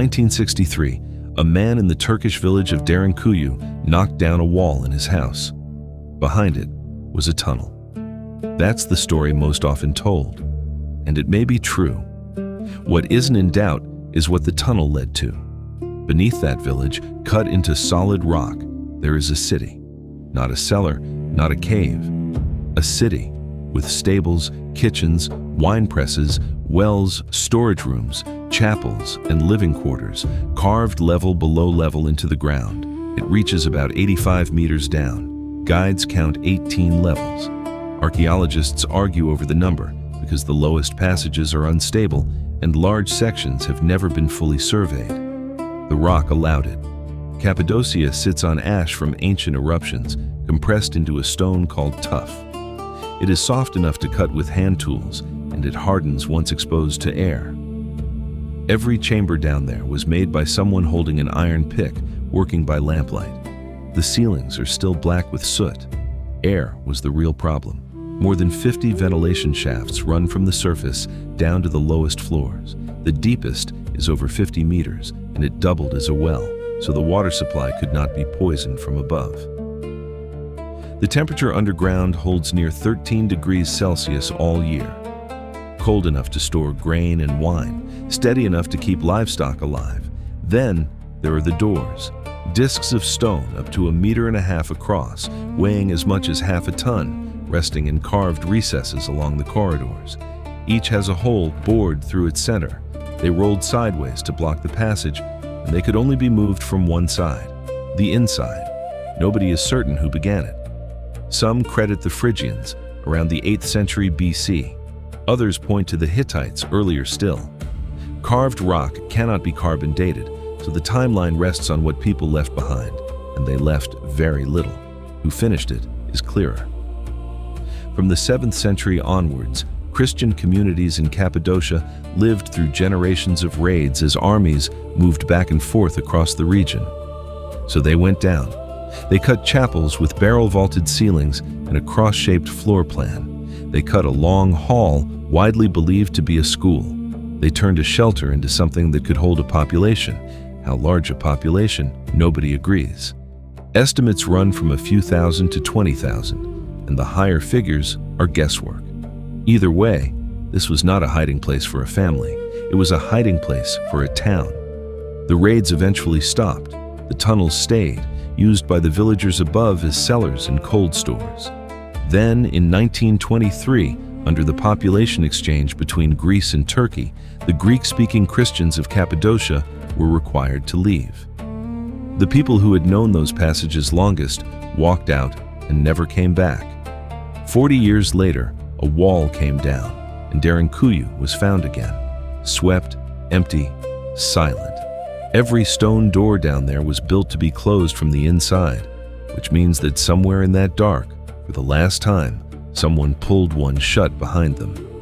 1963, a man in the Turkish village of Derinkuyu knocked down a wall in his house. Behind it was a tunnel. That's the story most often told, and it may be true. What isn't in doubt is what the tunnel led to. Beneath that village, cut into solid rock, there is a city. Not a cellar, not a cave. A city with stables, kitchens, wine presses, wells, storage rooms, chapels, and living quarters, carved level below level into the ground. It reaches about 85 meters down. Guides count 18 levels. Archaeologists argue over the number because the lowest passages are unstable and large sections have never been fully surveyed. The rock allowed it. Cappadocia sits on ash from ancient eruptions, compressed into a stone called tuff. It is soft enough to cut with hand tools, and it hardens once exposed to air. Every chamber down there was made by someone holding an iron pick, working by lamplight. The ceilings are still black with soot. Air was the real problem. More than 50 ventilation shafts run from the surface down to the lowest floors. The deepest is over 50 meters, and it doubled as a well, so the water supply could not be poisoned from above. The temperature underground holds near 13 degrees Celsius all year. Cold enough to store grain and wine, steady enough to keep livestock alive. Then there are the doors, discs of stone up to 1.5 meters across, weighing as much as half a ton, resting in carved recesses along the corridors. Each has a hole bored through its center. They rolled sideways to block the passage, and they could only be moved from one side, the inside. Nobody is certain who began it. Some credit the Phrygians, around the 8th century BC. Others point to the Hittites, earlier still. Carved rock cannot be carbon dated, so the timeline rests on what people left behind, and they left very little. Who finished it is clearer. From the 7th century onwards, Christian communities in Cappadocia lived through generations of raids as armies moved back and forth across the region. So they went down. They cut chapels with barrel-vaulted ceilings and a cross-shaped floor plan. They cut a long hall widely believed to be a school. They turned a shelter into something that could hold a population. How large a population, nobody agrees. Estimates run from a few thousand to 20,000, and the higher figures are guesswork. Either way, this was not a hiding place for a family. It was a hiding place for a town. The raids eventually stopped. The tunnels stayed, used by the villagers above as cellars and cold stores. Then, in 1923, under the population exchange between Greece and Turkey, the Greek-speaking Christians of Cappadocia were required to leave. The people who had known those passages longest walked out and never came back. 40 years later, a wall came down, and Derinkuyu was found again, swept, empty, silent. Every stone door down there was built to be closed from the inside, which means that somewhere in that dark, for the last time, someone pulled one shut behind them.